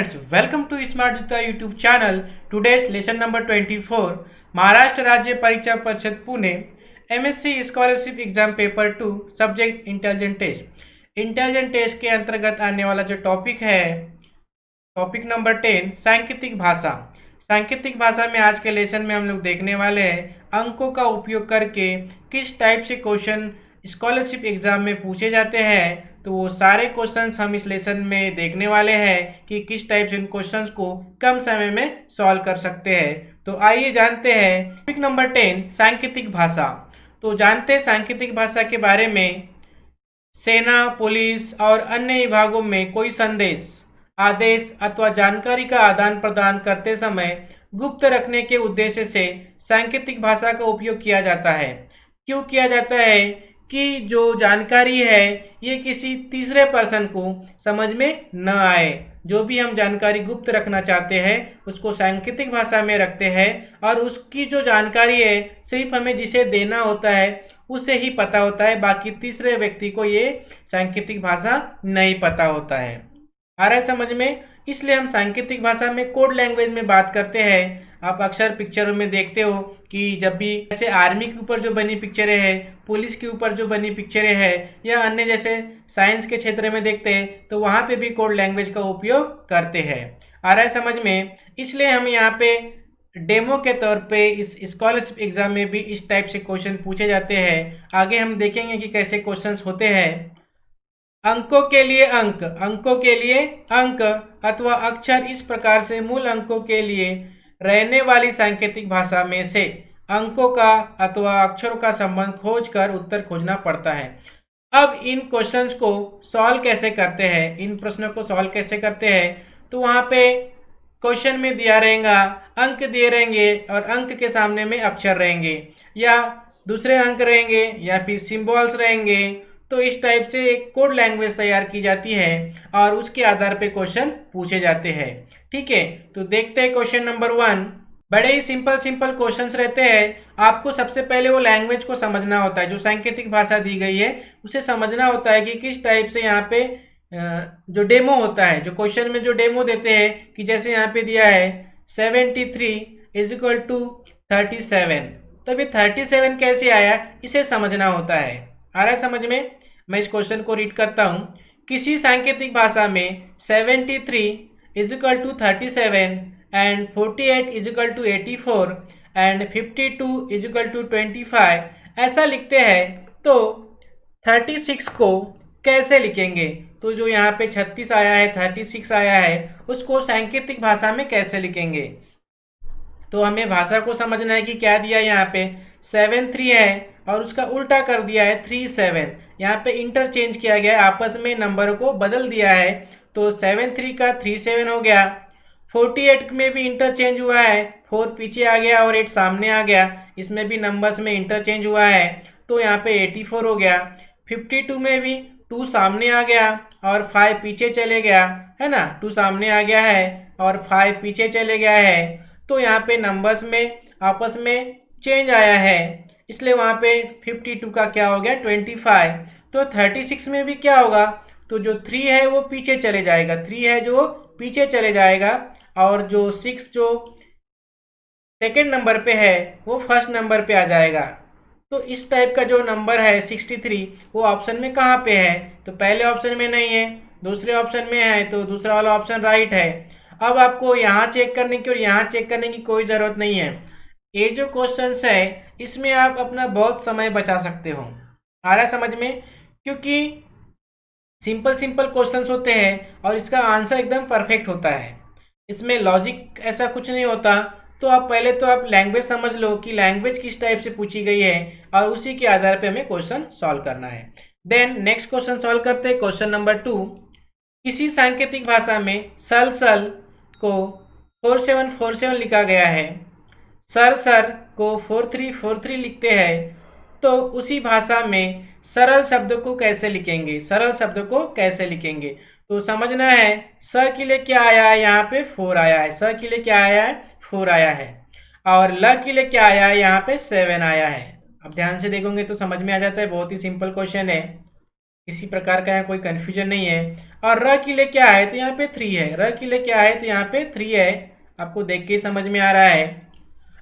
friends, welcome to Smart Juta YouTube channel. Today's lesson number 24 Maharashtra राज्य परीक्षा परिषद Pune MSc scholarship exam paper 2 subject intelligent test. Intelligent test के अंतर्गत आने वाला जो टॉपिक है टॉपिक नंबर 10 सांकेतिक भाषा। सांकेतिक भाषा में आज के लेसन में हम लोग देखने वाले हैं अंकों का उपयोग करके किस टाइप से क्वेश्चन स्कॉलरशिप एग्जाम में पूछे जाते हैं। तो वो सारे क्वेश्चंस हम इस लेसन में देखने वाले हैं कि किस टाइप से इन क्वेश्चंस को कम समय में सॉल्व कर सकते हैं। तो आइए जानते हैं टॉपिक नंबर 10 सांकेतिक भाषा। तो जानते हैं सांकेतिक भाषा के बारे में। सेना, पुलिस और अन्य विभागों में कोई संदेश, आदेश अथवा जानकारी का आदान प्रदान करते समय गुप्त रखने के उद्देश्य से सांकेतिक भाषा का उपयोग किया जाता है। क्यों किया जाता है कि जो जानकारी है ये किसी तीसरे पर्सन को समझ में न आए। जो भी हम जानकारी गुप्त रखना चाहते हैं उसको सांकेतिक भाषा में रखते हैं और उसकी जो जानकारी है सिर्फ हमें जिसे देना होता है उसे ही पता होता है, बाकी तीसरे व्यक्ति को ये सांकेतिक भाषा नहीं पता होता है। आ रहा है समझ में? इसलिए हम सांकेतिक भाषा में कोड लैंग्वेज में बात करते हैं। आप अक्सर पिक्चरों में देखते हो कि जब भी जैसे आर्मी के ऊपर जो बनी पिक्चरें हैं, पुलिस के ऊपर जो बनी पिक्चरें हैं या अन्य जैसे साइंस के क्षेत्र में देखते हैं तो वहाँ पे भी कोड लैंग्वेज का उपयोग करते हैं। आ रहा है समझ में? इसलिए हम यहाँ पे डेमो के तौर पे इस स्कॉलरशिप एग्जाम में भी इस टाइप से क्वेश्चन पूछे जाते हैं। आगे हम देखेंगे कि कैसे क्वेश्चन होते हैं। अंकों के लिए अंक, अंकों के लिए अंक अथवा अक्षर इस प्रकार से मूल अंकों के लिए रहने वाली सांकेतिक भाषा में से अंकों का अथवा अक्षरों का संबंध खोजकर उत्तर खोजना पड़ता है। अब इन क्वेश्चंस को सॉल्व कैसे करते हैं, इन प्रश्नों को सॉल्व कैसे करते हैं? तो वहाँ पे क्वेश्चन में दिया रहेगा, अंक दिए रहेंगे और अंक के सामने में अक्षर रहेंगे या दूसरे अंक रहेंगे या फिर सिंबल्स रहेंगे। तो इस टाइप से एक कोड लैंग्वेज तैयार की जाती है और उसके आधार पे क्वेश्चन पूछे जाते हैं। ठीक है, तो देखते हैं क्वेश्चन नंबर 1। बड़े ही सिंपल क्वेश्चंस रहते हैं। आपको सबसे पहले वो लैंग्वेज को समझना होता है, जो सांकेतिक भाषा दी गई है उसे समझना होता है कि किस टाइप से यहाँ पे जो डेमो होता है, जो क्वेश्चन में जो डेमो देते हैं कि जैसे यहाँ पे दिया है 73 = 37। तो अभी 37 कैसे आया इसे समझना होता है। आ रहा है समझ में? मैं इस क्वेश्चन को रीड करता हूँ। किसी सांकेतिक भाषा में 73 = 37 एंड 48 = 84 एंड 52 = 25 ऐसा लिखते हैं तो 36 को कैसे लिखेंगे? तो जो यहाँ पे 36 आया है, 36 आया है, उसको सांकेतिक भाषा में कैसे लिखेंगे? तो हमें भाषा को समझना है कि क्या दिया है। यहाँ पे 73 है और उसका उल्टा कर दिया है 37। यहाँ पे इंटरचेंज किया गया है, आपस में नंबर को बदल दिया है। तो 73 का 37 हो गया। 48 में भी इंटरचेंज हुआ है, 4 पीछे आ गया और 8 सामने आ गया, इसमें भी नंबर्स में इंटरचेंज हुआ है तो यहाँ पे 84 हो गया। 52 में भी 2 सामने आ गया और 5 पीछे चले गया, है ना, 2 सामने आ गया है और 5 पीछे चले गया है। तो यहाँ पे नंबर्स में आपस में चेंज आया है, इसलिए वहाँ पे 52 का क्या हो गया 25। तो 36 में भी क्या होगा? तो जो 3 है वो पीछे चले जाएगा, 3 है जो पीछे चले जाएगा और जो 6 जो सेकेंड नंबर पे है वो फर्स्ट नंबर पे आ जाएगा। तो इस टाइप का जो नंबर है 63 वो ऑप्शन में कहाँ पे है? तो पहले ऑप्शन में नहीं है, दूसरे ऑप्शन में है, तो दूसरा वाला ऑप्शन राइट है। अब आपको यहाँ चेक करने की और यहाँ चेक करने की कोई ज़रूरत नहीं है। ये जो क्वेश्चंस है इसमें आप अपना बहुत समय बचा सकते हो। आ रहा है समझ में? क्योंकि सिंपल क्वेश्चंस होते हैं और इसका आंसर एकदम परफेक्ट होता है, इसमें लॉजिक ऐसा कुछ नहीं होता। तो आप पहले तो आप लैंग्वेज समझ लो कि लैंग्वेज किस टाइप से पूछी गई है और उसी के आधार पे हमें क्वेश्चन सॉल्व करना है। देन नेक्स्ट क्वेश्चन सॉल्व करते हैं। Question number 2। किसी सांकेतिक भाषा में सल को 4747 लिखा गया है, सर को 4343 लिखते हैं, तो उसी भाषा में सरल शब्द को कैसे लिखेंगे? सरल शब्द को कैसे लिखेंगे? तो समझना है स के लिए क्या आया है, यहाँ पे 4 आया है, स के लिए क्या आया है 4 आया है और ल के लिए क्या आया है, यहाँ पे 7 आया है। अब ध्यान से देखोगे तो समझ में आ जाता है, बहुत ही सिंपल क्वेश्चन है। किसी प्रकार का यहाँ कोई कन्फ्यूजन नहीं है। और र के लिए क्या है तो यहाँ पे 3 है, र के लिए क्या है तो यहाँ पे 3 है, आपको देख के समझ में आ रहा है।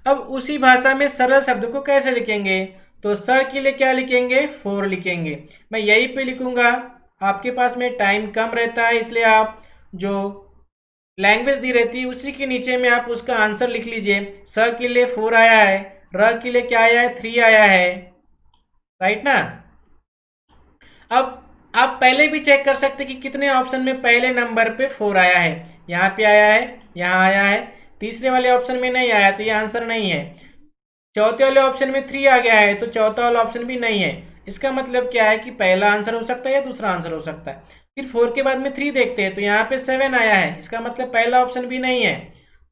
अब उसी भाषा में सरल शब्द को कैसे लिखेंगे, तो स के लिए क्या लिखेंगे 4 लिखेंगे। मैं यहीं पे लिखूंगा, आपके पास में टाइम कम रहता है इसलिए आप जो लैंग्वेज दी रहती है उसी के नीचे में आप उसका आंसर लिख लीजिए। स के लिए 4 आया है, र के लिए क्या आया है 3 आया है, राइट ना। अब आप पहले भी चेक कर सकते कि कितने ऑप्शन में पहले नंबर पे 4 आया है, यहाँ पे आया है, यहाँ आया है, तीसरे वाले ऑप्शन में नहीं आया तो ये आंसर नहीं है। चौथे वाले ऑप्शन में 3 आ गया है तो चौथा वाला ऑप्शन भी नहीं है। इसका मतलब क्या है कि पहला आंसर हो सकता है या दूसरा आंसर हो सकता है। फिर 4 के बाद में 3 देखते हैं तो यहाँ पे 7 आया है, इसका मतलब पहला ऑप्शन भी नहीं है।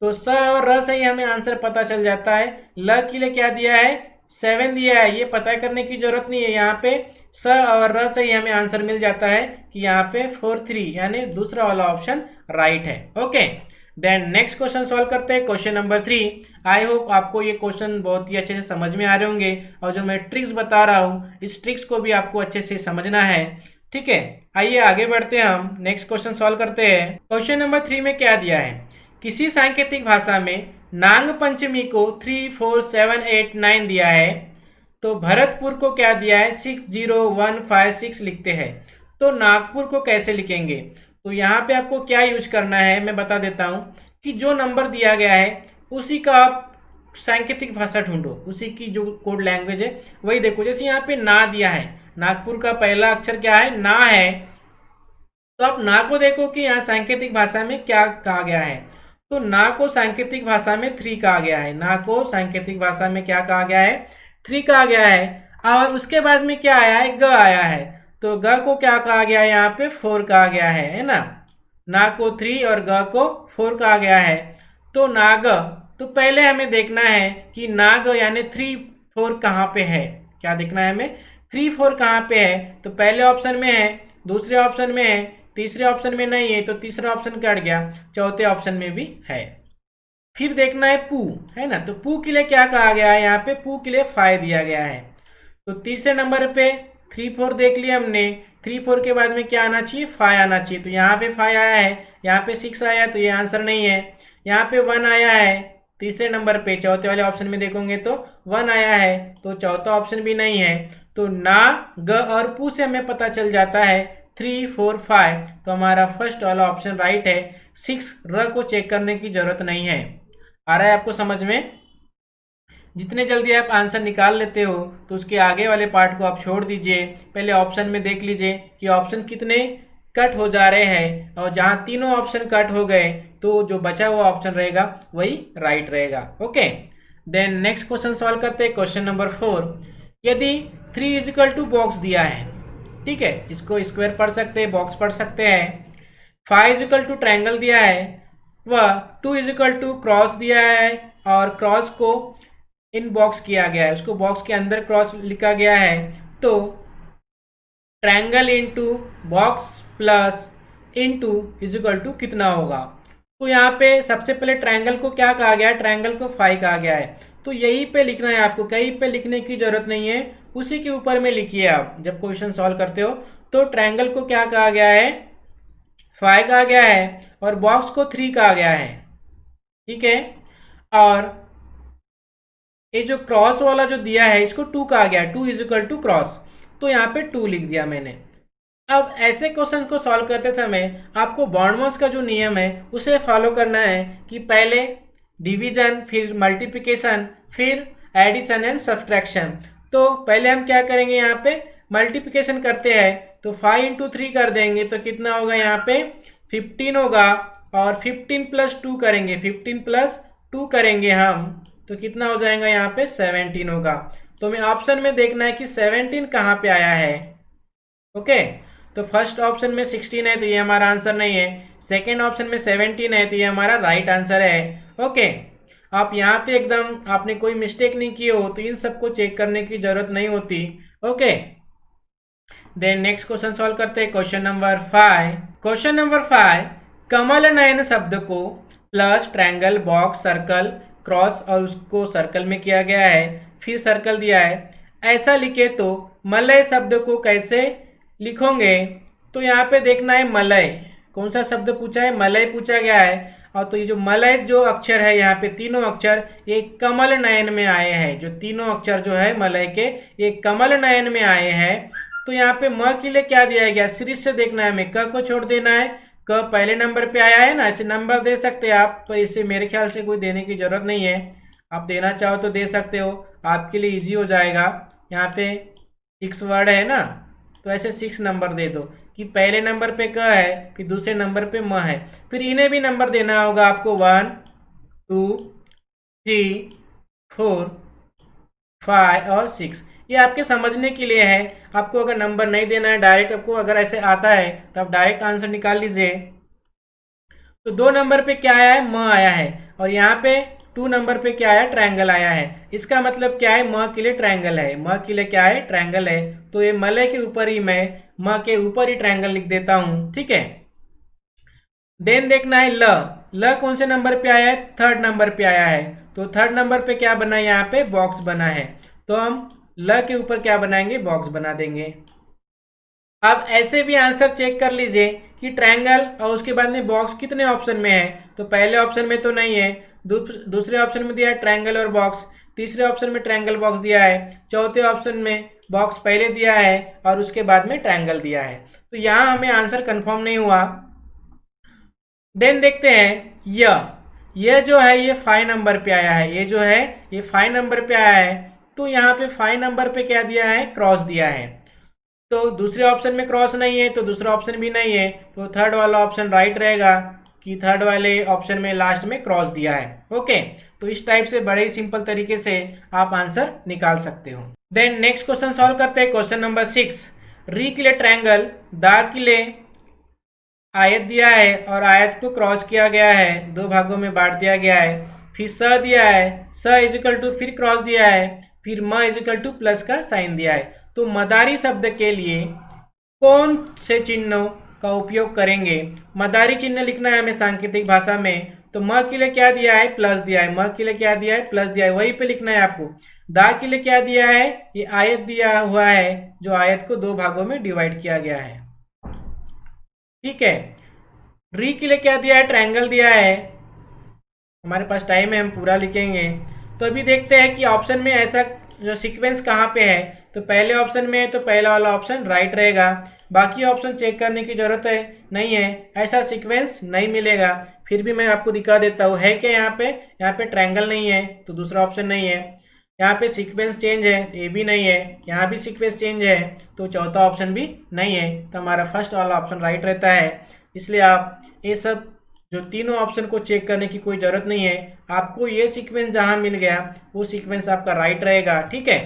तो स और र से ही हमें आंसर पता चल जाता है। ल के लिए क्या दिया है 7 दिया है, ये पता करने की जरूरत नहीं है, यहाँ पे स और र से ही हमें आंसर मिल जाता है कि यहाँ पे 4 3 यानी दूसरा वाला ऑप्शन राइट है। Okay, then next question solve करते हैं, क्वेश्चन नंबर 3। आई होप आपको ये क्वेश्चन बहुत ही अच्छे से समझ में आ रहे होंगे और जो मैं ट्रिक्स बता रहा हूँ इस ट्रिक्स को भी आपको अच्छे से समझना है। ठीक है, आइए आगे बढ़ते हैं, हम नेक्स्ट क्वेश्चन सॉल्व करते हैं। क्वेश्चन नंबर 3 में क्या दिया है, किसी सांकेतिक भाषा में नाग पंचमी को 3 4 7 8 9 दिया है, तो भरतपुर को क्या दिया है 6 0 1 5 6 लिखते हैं, तो नागपुर को कैसे लिखेंगे। तो यहाँ पे आपको क्या यूज करना है मैं बता देता हूँ कि जो नंबर दिया गया है उसी का आप सांकेतिक भाषा ढूंढो, उसी की जो कोड लैंग्वेज है वही देखो। जैसे यहाँ पे ना दिया है, नागपुर का पहला अक्षर क्या है ना है, तो आप ना को देखो कि यहाँ सांकेतिक भाषा में क्या कहा गया है। तो ना को सांकेतिक भाषा में 3 कहा गया है, ना को सांकेतिक भाषा में क्या कहा गया है 3 कहा गया है। और उसके बाद में क्या आया है ग आया है, तो ग को क्या कहा गया है यहाँ पे 4 कहा गया है ना को 3 और ग को 4 कहा गया है। तो नाग, तो पहले हमें देखना है कि नाग यानी 3 4 कहाँ पे है, क्या देखना है हमें 3 4 कहाँ पे है, तो पहले ऑप्शन में है, दूसरे ऑप्शन में है, तीसरे ऑप्शन में नहीं है तो तीसरा ऑप्शन कट गया, चौथे ऑप्शन में भी है। फिर देखना है पू, है ना, तो पू के लिए क्या कहा गया है यहाँ पे, पू के लिए 5 दिया गया है। तो तीसरे नंबर पे 3 4 देख लिया हमने, 3 4 के बाद में क्या आना चाहिए 5 आना चाहिए, तो यहाँ पे 5 आया है, यहाँ पे 6 आया है तो ये आंसर नहीं है। यहाँ पे 1 आया है तीसरे नंबर पे, चौथे वाले ऑप्शन में देखोगे तो 1 आया है तो चौथा ऑप्शन भी नहीं है। तो ना ग और पू से हमें पता चल जाता है 3 4 5, तो हमारा फर्स्ट वाला ऑप्शन राइट है। 6 र को चेक करने की जरूरत नहीं है। आ रहा है आपको समझ में। जितने जल्दी आप आंसर निकाल लेते हो तो उसके आगे वाले पार्ट को आप छोड़ दीजिए, पहले ऑप्शन में देख लीजिए कि ऑप्शन कितने कट हो जा रहे हैं, और जहाँ तीनों ऑप्शन कट हो गए तो जो बचा हुआ ऑप्शन रहेगा वही राइट रहेगा। Okay, then next question solve करते हैं, क्वेश्चन नंबर 4। यदि 3 इजिकल टू बॉक्स दिया है, ठीक है, इसको स्क्वायर पढ़ सकते हैं, बॉक्स पढ़ सकते हैं। 5 इजिकल टू ट्रायंगल दिया है, वह 2 इजिकल टू क्रॉस दिया है और क्रॉस को इन बॉक्स किया गया है, उसको बॉक्स के अंदर क्रॉस लिखा गया है। तो triangle into box plus into equal to कितना होगा। तो यहाँ पे सबसे पहले ट्रायंगल को क्या कहा गया है, ट्रायंगल को 5 कहा गया है, तो यहीं पे लिखना है आपको, कहीं पे लिखने की जरूरत नहीं है, उसी के ऊपर में लिखिए आप जब क्वेश्चन सॉल्व करते हो। तो ट्रायंगल को क्या कहा गया है 5 कहा गया है और बॉक्स को 3 कहा गया है, ठीक है। और ये जो क्रॉस वाला जो दिया है इसको 2 कहा गया है, 2 इजिकल टू क्रॉस, तो यहाँ पे 2 लिख दिया मैंने। अब ऐसे क्वेश्चन को सॉल्व करते समय आपको बॉर्नमॉस का जो नियम है उसे फॉलो करना है कि पहले डिवीजन, फिर मल्टीप्लिकेशन, फिर एडिशन एंड सब्सट्रैक्शन। तो पहले हम क्या करेंगे, यहाँ पे मल्टीप्लिकेशन करते हैं, तो 5 इंटू 3 कर देंगे तो कितना होगा यहाँ पे 15 होगा, और 15 प्लस 2 करेंगे, 15 प्लस 2 करेंगे हम, तो कितना हो जाएगा यहाँ पे 17 होगा। तो हमें ऑप्शन में देखना है कि 17 कहाँ पे आया है। ओके, तो फर्स्ट ऑप्शन में 16 है तो ये हमारा आंसर नहीं है, सेकेंड ऑप्शन में 17 है तो ये हमारा राइट आंसर है। ओके, आप यहाँ पे एकदम आपने कोई मिस्टेक नहीं की हो तो इन सबको चेक करने की जरूरत नहीं होती। Okay, then next question solve करते हैं, क्वेश्चन नंबर 5। क्वेश्चन नंबर 5, कमल नयन शब्द को plus triangle box circle cross और उसको सर्कल में किया गया है, फिर सर्कल दिया है, ऐसा लिखे तो मलय शब्द को कैसे लिखोगे तो यहाँ पे देखना है मलय। कौन सा शब्द पूछा है? मलय पूछा गया है। और तो ये जो मलय जो अक्षर है यहाँ पे तीनों अक्षर ये कमल नयन में आए हैं। जो तीनों अक्षर जो है मलय के ये कमल नयन में आए हैं। तो यहाँ पे म के लिए क्या दिया गया? शीर्ष से देखना है हमें, क को छोड़ देना है। क पहले नंबर पे आया है ना, इसे नंबर दे सकते हैं आप, पर इसे मेरे ख्याल से कोई देने की जरूरत नहीं है। आप देना चाहो तो दे सकते हो, आपके लिए इजी हो जाएगा। यहाँ पे 6 वर्ड है ना, तो ऐसे 6 नंबर दे दो कि पहले नंबर पे क है, फिर दूसरे नंबर पे म है। फिर इन्हें भी नंबर देना होगा आपको 1 2 3 4 5 और 6। ये आपके समझने के लिए है। आपको अगर नंबर नहीं देना है डायरेक्ट, आपको अगर ऐसे आता है तो आप डायरेक्ट आंसर निकाल लीजिए। तो 2 नंबर पे क्या आया है? म आया है। और यहाँ पे 2 नंबर पे क्या आया? ट्रायंगल आया है। इसका मतलब क्या है? म के लिए ट्रायंगल है। म के लिए क्या है? ट्रायंगल है। तो ये मलय के ऊपर ही मैं म के ऊपर ही ट्रायंगल लिख देता हूँ, ठीक है। देन देखना है ल। ल कौन से नंबर पे आया है? 3rd नंबर पे आया है। तो 3rd नंबर पे क्या बना है? यहाँ पे बॉक्स बना है। तो हम ल के ऊपर क्या बनाएंगे? बॉक्स बना देंगे। आप ऐसे भी आंसर चेक कर लीजिए कि ट्रायंगल और उसके बाद में बॉक्स कितने ऑप्शन में है। तो पहले ऑप्शन में तो नहीं है, दूसरे ऑप्शन में दिया है ट्रायंगल और बॉक्स, तीसरे ऑप्शन में ट्रायंगल बॉक्स दिया है, चौथे ऑप्शन में बॉक्स पहले दिया है और उसके बाद में ट्रायंगल दिया है। तो यहाँ हमें आंसर कंफर्म नहीं हुआ। देन देखते हैं यह जो है ये 5 नंबर पे आया है। ये जो है ये 5 नंबर पे आया है। तो यहाँ पे 5 नंबर पे क्या दिया है? क्रॉस दिया है। तो दूसरे ऑप्शन में क्रॉस नहीं है तो दूसरा ऑप्शन भी नहीं है, तो 3rd वाला ऑप्शन राइट रहेगा कि 3rd वाले ऑप्शन में लास्ट में क्रॉस दिया है। ओके, तो इस टाइप से बड़े ही सिंपल तरीके से आप आंसर निकाल सकते हो। देन नेक्स्ट क्वेश्चन सॉल्व करते हैं। क्वेश्चन नंबर 6, री के लिए ट्रायंगल, दा के लिए आयत दिया है और आयत को क्रॉस किया गया है, 2 भागों में बांट दिया गया है। फिर स दिया है, स इजिकल टू फिर क्रॉस दिया है, फिर म इजिकल टू प्लस का साइन दिया है। तो मदारी शब्द के लिए कौन से चिन्हों का उपयोग करेंगे? मदारी चिन्ह लिखना है हमें सांकेतिक भाषा में। तो म के लिए क्या दिया है? प्लस दिया है। म के लिए क्या दिया है? प्लस दिया है, वहीं पे लिखना है आपको। दा के लिए क्या दिया है? ये आयत दिया हुआ है, जो आयत को 2 भागों में डिवाइड किया गया है, ठीक है। री के लिए क्या दिया है? ट्रायंगल दिया है। हमारे पास टाइम है, हम पूरा लिखेंगे। तो अभी देखते हैं कि ऑप्शन में ऐसा जो सीक्वेंस कहाँ पे है। तो पहले ऑप्शन में है तो पहला वाला ऑप्शन राइट रहेगा। बाकी ऑप्शन चेक करने की जरूरत है नहीं है, ऐसा सीक्वेंस नहीं मिलेगा। फिर भी मैं आपको दिखा देता हूँ है क्या। यहाँ पे ट्रायंगल नहीं है तो दूसरा ऑप्शन नहीं है। यहाँ पे सीक्वेंस चेंज है तो ये भी नहीं है। यहाँ भी सीक्वेंस चेंज है तो चौथा ऑप्शन भी नहीं है। तो हमारा फर्स्ट वाला ऑप्शन राइट रहता है। इसलिए आप ये सब जो तीनों ऑप्शन को चेक करने की कोई ज़रूरत नहीं है। आपको ये सीक्वेंस जहां मिल गया वो सीक्वेंस आपका राइट रहेगा, ठीक है।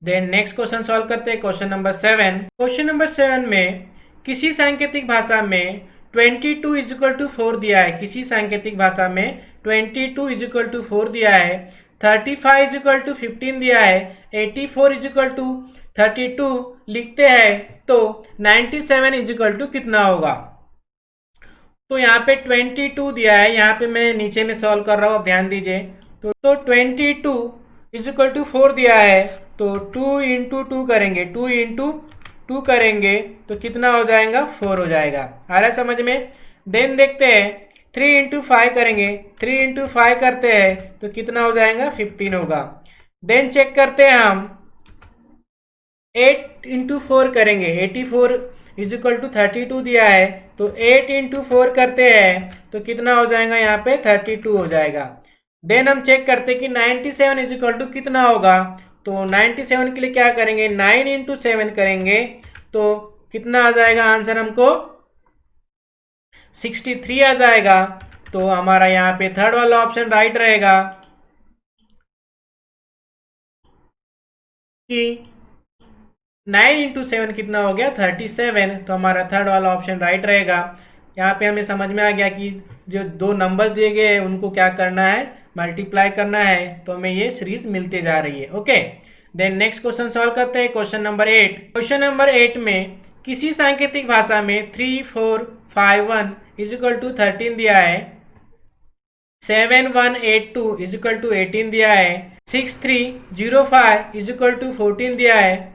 देन नेक्स्ट क्वेश्चन सॉल्व करते हैं। Question number 7। क्वेश्चन नंबर 7 में किसी सांकेतिक भाषा में 22 इज इक्वल टू 4 दिया है। किसी सांकेतिक भाषा में 22 इज इक्वल टू 4 दिया है, 35 इज इक्वल टू 15 दिया है, 84 इज इक्वल टू 32 लिखते हैं तो 97 इज इक्वल टू कितना होगा? तो यहाँ पे 22 दिया है, यहाँ पे मैं नीचे में सॉल्व कर रहा हूँ, आप ध्यान दीजिए। तो 22 इज इक्वल टू 4 दिया है, तो 2 इंटू 2 करेंगे, 2 इंटू 2 करेंगे तो कितना हो जाएगा? 4 हो जाएगा। आ रहा है समझ में? देन देखते हैं 3 इंटू 5 करेंगे, 3 इंटू 5 करते हैं तो कितना हो जाएगा? 15 होगा। देन चेक करते हैं हम 8 इंटू 4 करेंगे, 84 इज इक्वल टू 32 दिया है, तो 8 इंटू 4 करते हैं तो कितना हो जाएगा? यहाँ पे 32 हो जाएगा। देन हम चेक करते कि 97 इज इक्वल टू कितना होगा। तो 97 के लिए क्या करेंगे? 9 इंटू 7 करेंगे तो कितना आ जाएगा आंसर हमको? 63 आ जाएगा। तो हमारा यहाँ पे 3rd वाला ऑप्शन राइट रहेगा कि 9 इंटू 7 कितना हो गया? 37। तो हमारा 3rd वाला ऑप्शन राइट रहेगा। यहाँ पे हमें समझ में आ गया कि जो 2 नंबर्स दिए गए हैं उनको क्या करना है? मल्टीप्लाई करना है। तो हमें ये सीरीज मिलते जा रही है। Okay, then next question solve करते हैं। Question number 8। क्वेश्चन नंबर 8 में किसी सांकेतिक भाषा में 3 4 5 1 इज इक्वल टू 13 दिया है, 7 1 8 2 इज इक्वल टू 18 दिया है, 6 3 0 5 इज इक्वल टू 14 दिया है,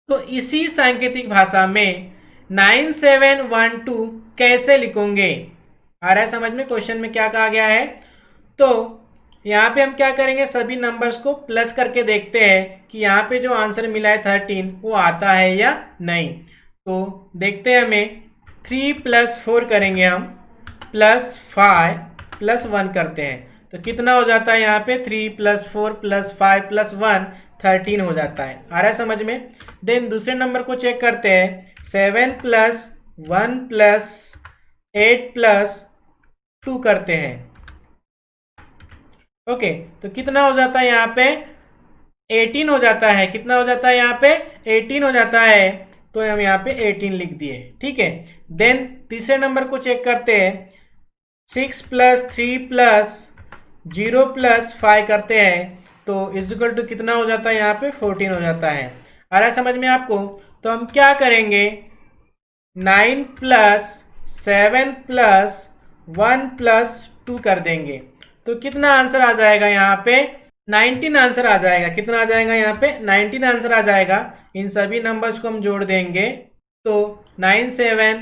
तो इसी सांकेतिक भाषा में 9712 कैसे लिखोगे? आ रहा है समझ में क्वेश्चन में क्या कहा गया है? तो यहाँ पे हम क्या करेंगे, सभी नंबर्स को प्लस करके देखते हैं कि यहाँ पे जो आंसर मिला है 13 वो आता है या नहीं। तो देखते हैं, हमें 3 + 4 करेंगे हम, +5 +1 करते हैं तो कितना हो जाता है यहाँ पे 3 + 4 + 5 + 1 13 हो जाता है। आ रहा है समझ में? देन दूसरे नंबर को चेक करते हैं, 7 + 1 + 8 + 2 करते हैं। ओके, तो कितना हो जाता है यहाँ पे 18 हो जाता है। कितना हो जाता है यहाँ पे 18 हो जाता है। तो हम यहाँ पे 18 लिख दिए, ठीक है। देन तीसरे नंबर को चेक करते हैं, 6 + 3 + 0 + 5 करते हैं तो इक्वल टू कितना हो जाता है यहाँ पे 14 हो जाता है। आ रहा है समझ में आपको? तो हम क्या करेंगे, 9 + 7 + 1 + 2 कर देंगे तो कितना आंसर आ जाएगा यहाँ पे 19 आंसर आ जाएगा। कितना आ जाएगा यहाँ पे 19 आंसर आ जाएगा। इन सभी नंबर्स को हम जोड़ देंगे तो 9 7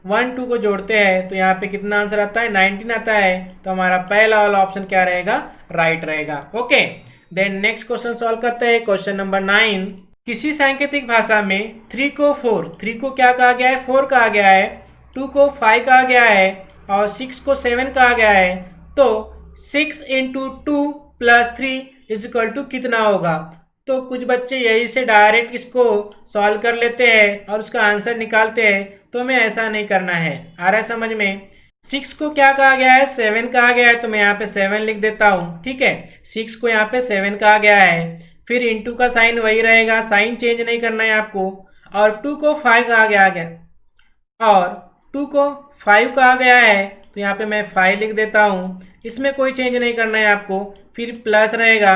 1 2 को जोड़ते हैं तो यहाँ पे कितना आंसर आता है 19 आता है। तो हमारा पहला वाला ऑप्शन क्या रहेगा, राइट रहेगा। Okay, then next question solve करते हैं। क्वेश्चन नंबर 9, किसी सांकेतिक भाषा में 3 को 3 को क्या कहा गया है 4 कहा गया है, 2 को 5 कहा गया है और 6 को 7 कहा गया है। तो 6 × 2 + 3 = कितना होगा? तो कुछ बच्चे यही से डायरेक्ट इसको सॉल्व कर लेते हैं और उसका आंसर निकालते हैं, तो हमें ऐसा नहीं करना है। आ रहा है समझ में? 6 को क्या कहा गया है 7 कहा गया है तो मैं यहाँ पे 7 लिख देता हूँ, ठीक है। 6 को यहाँ पे 7 कहा गया है, फिर इंटू का साइन वही रहेगा, साइन चेंज नहीं करना है आपको। और 2 को 5 कहा गया और 2 को 5 कहा गया है तो यहाँ पे मैं 5 लिख देता हूँ, इसमें कोई चेंज नहीं करना है आपको। फिर प्लस रहेगा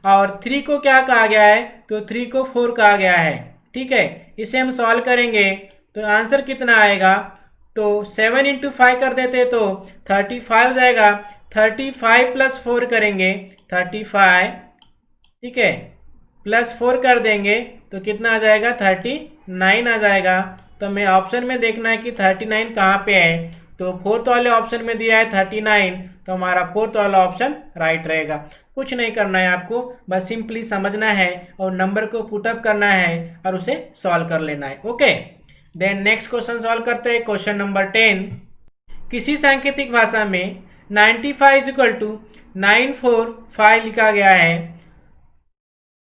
और 3 को क्या कहा गया है तो 3 को 4 कहा गया है, ठीक है। इसे हम सॉल्व करेंगे तो आंसर कितना आएगा, तो 7 × 5 कर देते तो 35 जाएगा। 35 + 4 करेंगे 35, ठीक है, +4 कर देंगे तो कितना आ जाएगा 39 आ जाएगा। तो हमें ऑप्शन में देखना है कि 39 कहाँ पे है, तो फोर्थ वाले ऑप्शन में दिया है 39 तो हमारा फोर्थ वाला ऑप्शन राइट रहेगा। कुछ नहीं करना है आपको, बस सिंपली समझना है और नंबर को पुटअप करना है और उसे सॉल्व कर लेना है। Okay, then next question solve करते हैं। क्वेश्चन नंबर 10, किसी सांकेतिक भाषा में 95 = 945 लिखा गया है।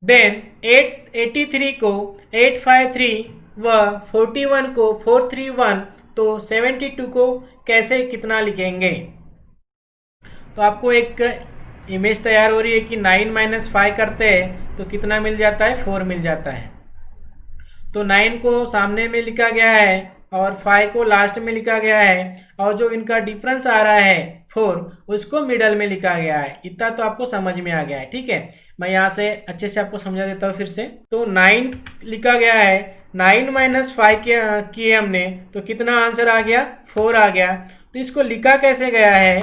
देन 83 को 853 व 41 को 431 तो 72 को कैसे कितना लिखेंगे? तो आपको एक इमेज तैयार हो रही है कि 9 - 5 करते हैं तो कितना मिल जाता है 4 मिल जाता है। तो 9 को सामने में लिखा गया है और 5 को लास्ट में लिखा गया है और जो इनका डिफरेंस आ रहा है 4 उसको मिडल में लिखा गया है। इतना तो आपको समझ में आ गया है, ठीक है। मैं यहाँ से अच्छे से आपको समझा देता हूँ फिर से। तो 9 लिखा गया है, 9 - 5 किए हमने तो कितना आंसर आ गया 4 आ गया। तो इसको लिखा कैसे गया है,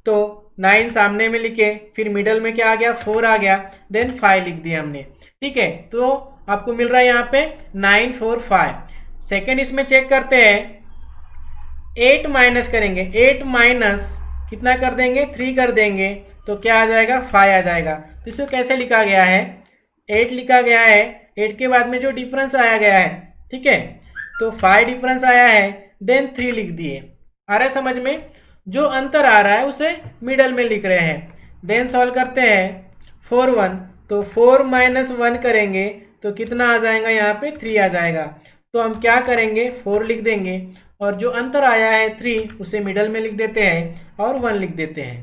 तो 9 सामने में लिखे, फिर मिडल में क्या आ गया 4 आ गया, देन 5 लिख दिया हमने, ठीक है। तो आपको मिल रहा है यहाँ पे 945। सेकेंड इसमें चेक करते हैं, 8 माइनस करेंगे, 8 माइनस कितना कर देंगे 3 कर देंगे तो क्या आ जाएगा 5 आ जाएगा। तो इसको कैसे लिखा गया है 8 लिखा गया है, 8 के बाद में जो डिफरेंस आया गया है, ठीक है, तो 5 डिफरेंस आया है, देन 3 लिख दिए। आ रहा है समझ में? जो अंतर आ रहा है उसे मिडल में लिख रहे हैं। देन सॉल्व करते हैं 4 1 तो 4 - 1 करेंगे तो कितना आ जाएगा यहाँ पे 3 आ जाएगा। तो हम क्या करेंगे 4 लिख देंगे और जो अंतर आया है 3 उसे मिडल में लिख देते हैं और 1 लिख देते हैं।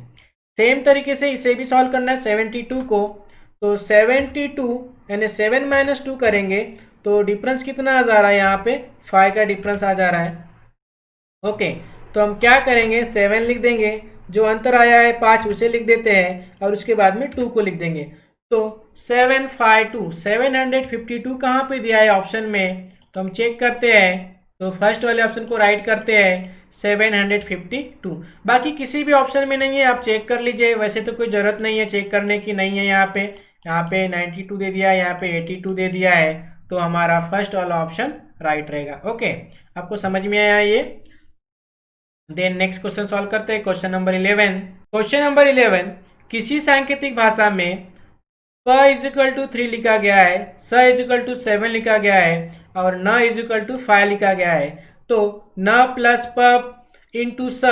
सेम तरीके से इसे भी सॉल्व करना है 72 को। तो 72 यानी 7 - 2 करेंगे तो डिफरेंस कितना आ जा रहा है यहाँ पे 5 का डिफरेंस आ जा रहा है। ओके, तो हम क्या करेंगे 7 लिख देंगे, जो अंतर आया है 5 उसे लिख देते हैं और उसके बाद में 2 को लिख देंगे। तो 752 752 कहाँ पे दिया है ऑप्शन में, तो हम चेक करते हैं। तो फर्स्ट वाले ऑप्शन को राइट करते हैं 752, बाकी किसी भी ऑप्शन में नहीं है, आप चेक कर लीजिए। वैसे तो कोई ज़रूरत नहीं है चेक करने की, नहीं है यहाँ पे 92 दे दिया है, यहाँ पे 82 दे दिया है, तो हमारा फर्स्ट वाला ऑप्शन राइट रहेगा। ओके, आपको समझ में आया ये? देन नेक्स्ट क्वेश्चन सॉल्व करते हैं। Question number 11। क्वेश्चन नंबर 11, किसी सांकेतिक भाषा में प इज इक्वल टू 3 लिखा गया है, स इज इक्वल टू 7 लिखा गया है और न इज इक्वल टू 5 लिखा गया है। तो न प्लस प इंटू स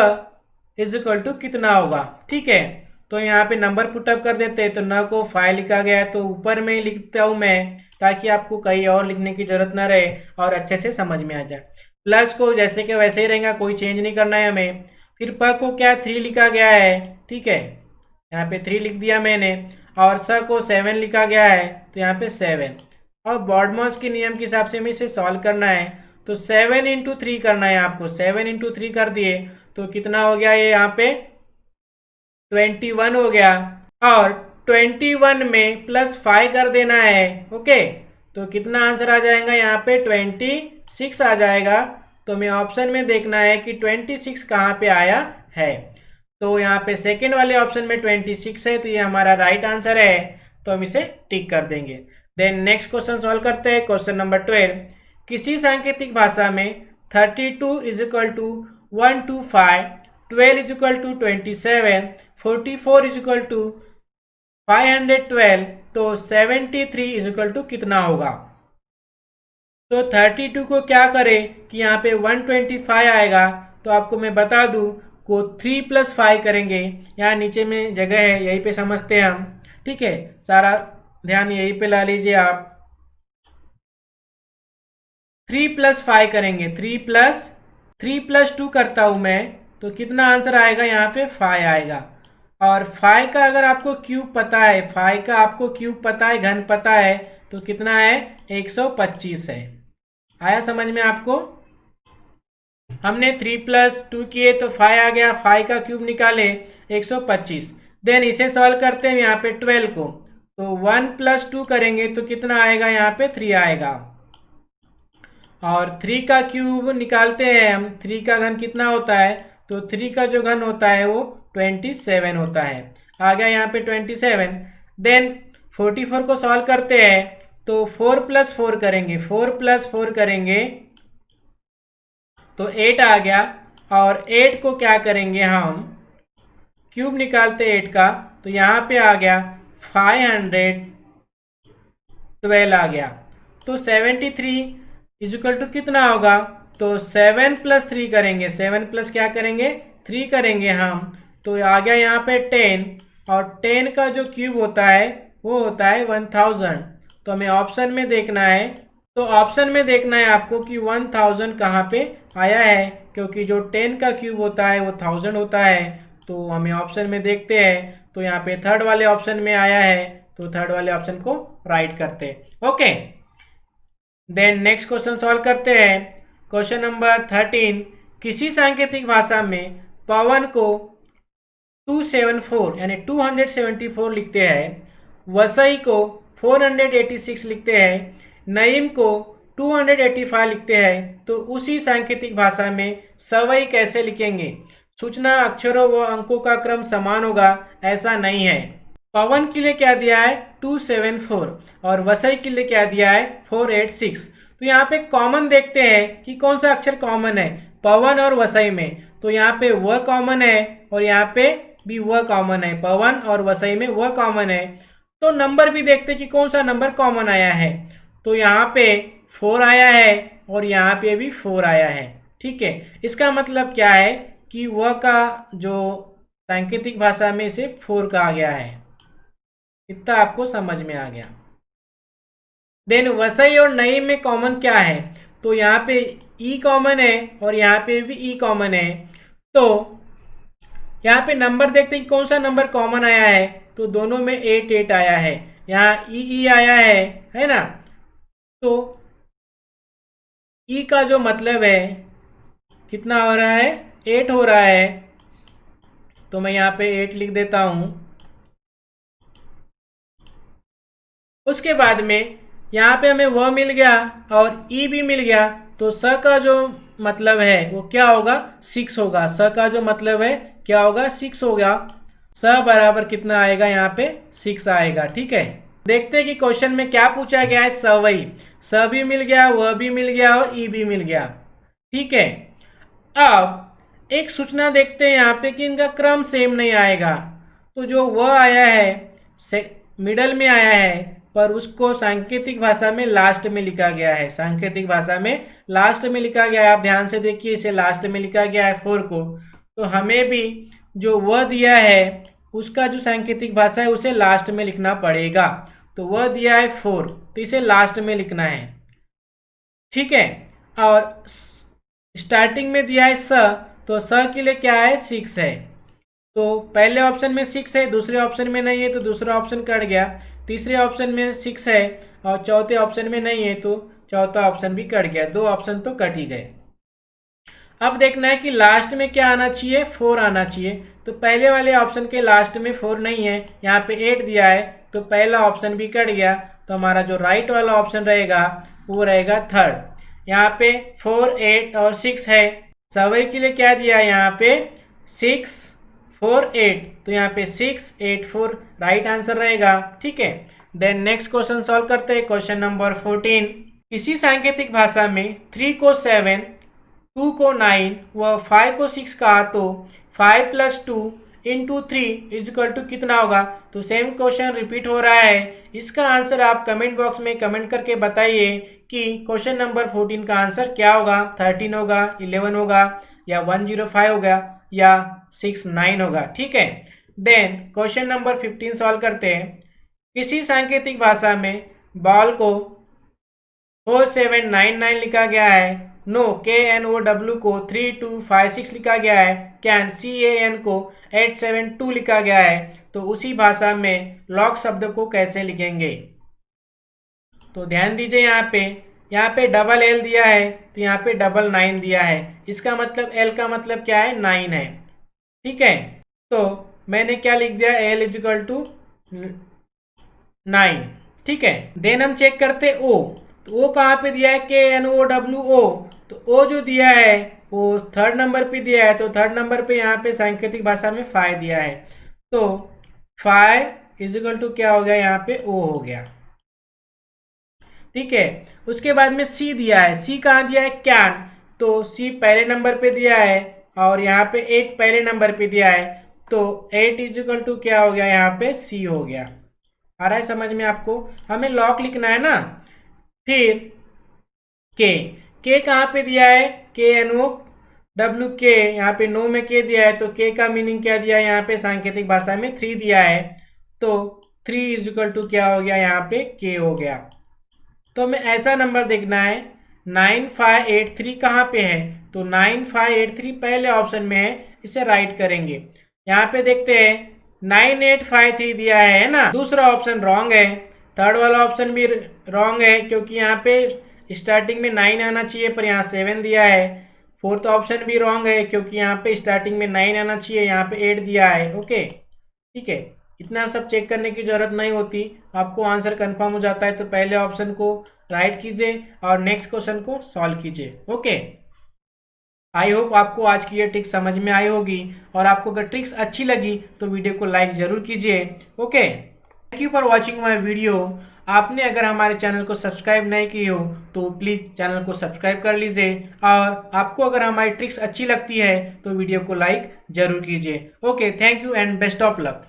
इज इक्वल टू कितना होगा? ठीक है, तो यहाँ पे नंबर पुटअप कर देते हैं। तो न को 5 लिखा गया है तो ऊपर में लिखता हूँ मैं, ताकि आपको कहीं और लिखने की जरूरत ना रहे और अच्छे से समझ में आ जाए। प्लस को जैसे कि वैसे ही रहेगा, कोई चेंज नहीं करना है हमें। फिर प को क्या 3 लिखा गया है, ठीक है, यहाँ पे 3 लिख दिया मैंने। और स को 7 लिखा गया है तो यहाँ पे 7। और बॉडमॉस के नियम के हिसाब से हमें इसे सॉल्व करना है। तो 7 इंटू 3 करना है आपको। 7 इंटू 3 कर दिए तो कितना हो गया? ये यहाँ पे 21 हो गया। और 21 में प्लस 5 कर देना है। ओके, तो कितना आंसर आ जाएगा? यहाँ पे 26 आ जाएगा। तो हमें ऑप्शन में देखना है कि 26 कहाँ पे आया है। तो यहाँ पे सेकेंड वाले ऑप्शन में 26 है, तो ये हमारा राइट आंसर है। तो हम इसे टिक कर देंगे। देन नेक्स्ट क्वेश्चन सॉल्व करते हैं। क्वेश्चन नंबर 12, किसी सांकेतिक भाषा में 32 is equal to 125, 12 is equal to 27, 44 is equal to 512, तो 73 इज इक्वल टू कितना होगा? तो 32 को क्या करें कि यहाँ पे 125 आएगा, तो आपको मैं बता दूं को 3 प्लस 5 करेंगे। यहाँ नीचे में जगह है, यहीं पे समझते हैं हम। ठीक है, सारा ध्यान यहीं पे ला लीजिए आप। 3 प्लस 5 करेंगे। 3 प्लस 2 करता हूँ मैं, तो कितना आंसर आएगा? यहाँ पे 5 आएगा। और 5 का अगर आपको क्यूब पता है, 5 का आपको क्यूब पता है, घन पता है, तो कितना है? 125 है। आया समझ में आपको? हमने 3 प्लस 2 किए तो 5 आ गया। 5 का क्यूब निकाले 125। देन इसे सॉल्व करते हैं यहाँ पे 12 को। तो 1 प्लस 2 करेंगे तो कितना आएगा? यहाँ पे 3 आएगा। और 3 का क्यूब निकालते हैं हम। 3 का घन कितना होता है? तो 3 का जो घन होता है वो 27 होता है। आ गया यहाँ पे 27। देन 44 को सॉल्व करते हैं तो 4 प्लस 4 करेंगे। 4 प्लस 4 करेंगे तो 8 आ गया। और 8 को क्या करेंगे हम? क्यूब निकालते 8 का, तो यहाँ पे आ गया 512 आ गया। तो 73 इज इक्वल टू कितना होगा? तो 7 प्लस 3 करेंगे। 7 प्लस क्या करेंगे? 3 करेंगे हम। तो आ गया यहाँ पे 10। और 10 का जो क्यूब होता है वो होता है 1000। तो हमें ऑप्शन में देखना है। तो ऑप्शन में देखना है आपको कि 1000 कहाँ पे आया है, क्योंकि जो 10 का क्यूब होता है वो 1000 होता है। तो हमें ऑप्शन में देखते हैं, तो यहाँ पे थर्ड वाले ऑप्शन में आया है, तो थर्ड वाले ऑप्शन को राइट करते हैं। Okay, then next question solve करते हैं। क्वेश्चन नंबर 13, किसी सांकेतिक भाषा में पवन को 274 यानी 274 लिखते हैं, वसई को 486 लिखते हैं, नईम को 285 लिखते हैं, तो उसी सांकेतिक भाषा में सवई कैसे लिखेंगे? सूचना अक्षरों व अंकों का क्रम समान होगा, ऐसा नहीं है। पवन के लिए क्या दिया है? 274 और वसई के लिए क्या दिया है? 486। तो यहाँ पे कॉमन देखते हैं कि कौन सा अक्षर कॉमन है पवन और वसई में। तो यहाँ पे वह कॉमन है और यहाँ पे भी वह कॉमन है। पवन और वसई में वह कॉमन है। तो नंबर भी देखते हैं कि कौन सा नंबर कॉमन आया है। तो यहाँ पे 4 आया है और यहाँ पे भी 4 आया है। ठीक है, इसका मतलब क्या है कि वह का जो सांकेतिक भाषा में इसे 4 कहा गया है। इतना आपको समझ में आ गया। देन वसई और नईम में कॉमन क्या है? तो यहाँ पे ई कॉमन है और यहाँ पे भी ई कॉमन है। तो यहाँ पे नंबर देखते हैं कि कौन सा नंबर कॉमन आया है। तो दोनों में 8 8 आया है, यहाँ ई आया है ना। तो ई का जो मतलब है कितना हो रहा है? 8 हो रहा है। तो मैं यहाँ पे 8 लिख देता हूँ। उसके बाद में यहाँ पे हमें वह मिल गया और ई भी मिल गया। तो स का जो मतलब है वो क्या होगा? 6 होगा। स का जो मतलब है क्या होगा? 6 होगा। स बराबर कितना आएगा? यहाँ पे 6 आएगा। ठीक है, देखते हैं कि क्वेश्चन में क्या पूछा गया है। सवई, स भी मिल गया, वह भी मिल गया और ई भी मिल गया। ठीक है, अब एक सूचना देखते हैं यहाँ पे कि इनका क्रम सेम नहीं आएगा। तो जो वह आया है मिडल में आया है, पर उसको सांकेतिक भाषा में लास्ट में लिखा गया है। सांकेतिक भाषा में लास्ट में लिखा गया है। आप ध्यान से देखिए, इसे लास्ट में लिखा गया है 4 को। तो हमें भी जो वह दिया है उसका जो सांकेतिक भाषा है उसे लास्ट में लिखना पड़ेगा। तो वह दिया है 4, तो इसे लास्ट में लिखना है। ठीक है, और स्टार्टिंग में दिया है स, तो स के लिए क्या है 6 है। तो पहले ऑप्शन में 6 है, दूसरे ऑप्शन में नहीं है, तो दूसरा ऑप्शन कट गया। तीसरे ऑप्शन में 6 है और चौथे ऑप्शन में नहीं है, तो चौथा ऑप्शन भी कट गया। 2 ऑप्शन तो कट ही गए। अब देखना है कि लास्ट में क्या आना चाहिए, 4 आना चाहिए। तो पहले वाले ऑप्शन के लास्ट में 4 नहीं है, यहाँ पे 8 दिया है, तो पहला ऑप्शन भी कट गया। तो हमारा जो राइट वाला ऑप्शन रहेगा वो रहेगा थर्ड। यहाँ पे 4, 8 और 6 है। सवई के लिए क्या दिया है यहाँ पे 6, 4, 8, तो यहाँ पे 6, 8, 4 राइट आंसर रहेगा। ठीक है, देन नेक्स्ट क्वेश्चन सॉल्व करते हैं। क्वेश्चन नंबर 14, किसी सांकेतिक भाषा में 3 को 7, 2 को 9 व 5 को 6 कहा तो 5 + 2 × 3 = कितना होगा। तो सेम क्वेश्चन रिपीट हो रहा है। इसका आंसर आप कमेंट बॉक्स में कमेंट करके बताइए कि क्वेश्चन नंबर 14 का आंसर क्या होगा। 13 होगा, 11 होगा, या 105 होगा, या 69 होगा। ठीक है, देन क्वेश्चन नंबर 15 सॉल्व करते हैं। किसी सांकेतिक भाषा में बॉल को 4799 लिखा गया है। नो KNOW को 3256 लिखा गया है। कैन CAN को 872 लिखा गया है। तो उसी भाषा में लॉक शब्द को कैसे लिखेंगे। तो ध्यान दीजिए, यहाँ पे डबल L दिया है, तो यहाँ पे डबल 9 दिया है। इसका मतलब L का मतलब क्या है 9 है। ठीक है, तो मैंने क्या लिख दिया L = 9। ठीक है, देन हम चेक करते O। तो O कहाँ पे दिया है KNOWO। तो O जो दिया है वो थर्ड नंबर पे दिया है। तो थर्ड नंबर पे यहाँ पे सांकेतिक भाषा में 5 दिया है। तो 5 = क्या हो गया, यहाँ पे O हो गया। ठीक है, उसके बाद में C दिया है। C कहाँ दिया है कैन, तो C पहले नंबर पे दिया है और यहाँ पे 8 पहले नंबर पे दिया है। तो 8 = क्या हो गया, यहाँ पे C हो गया। आ रहा है समझ में आपको। हमें लॉक लिखना है ना। फिर के कहाँ पे दिया है KNOWK, यहाँ पे नो में के दिया है। तो के का मीनिंग क्या दिया है, यहाँ पे सांकेतिक भाषा में 3 दिया है। तो 3 = क्या हो गया, यहाँ पे के हो गया। तो हमें ऐसा नंबर देखना है 9583 कहाँ पे है। तो 9583 पहले ऑप्शन में है, इसे राइट करेंगे। यहाँ पे देखते हैं 9853 दिया है ना। दूसरा ऑप्शन रॉन्ग है। थर्ड वाला ऑप्शन भी रॉन्ग है, क्योंकि यहाँ पे स्टार्टिंग में 9 आना चाहिए, पर यहाँ 7 दिया है। फोर्थ ऑप्शन भी रॉन्ग है, क्योंकि यहाँ पे स्टार्टिंग में 9 आना चाहिए, यहाँ पे 8 दिया है। ओके, ठीक है, इतना सब चेक करने की जरूरत नहीं होती। आपको आंसर कंफर्म हो जाता है तो पहले ऑप्शन को राइट कीजिए और नेक्स्ट क्वेश्चन को सॉल्व कीजिए। ओके, आई होप आपको आज की ये ट्रिक्स समझ में आई होगी, और आपको अगर ट्रिक्स अच्छी लगी तो वीडियो को लाइक जरूर कीजिए। Okay, thank you for watching my video. आपने अगर हमारे चैनल को सब्सक्राइब नहीं की हो तो प्लीज़ चैनल को सब्सक्राइब कर लीजिए, और आपको अगर हमारी ट्रिक्स अच्छी लगती है तो वीडियो को लाइक जरूर कीजिए। Okay, thank you and best of luck.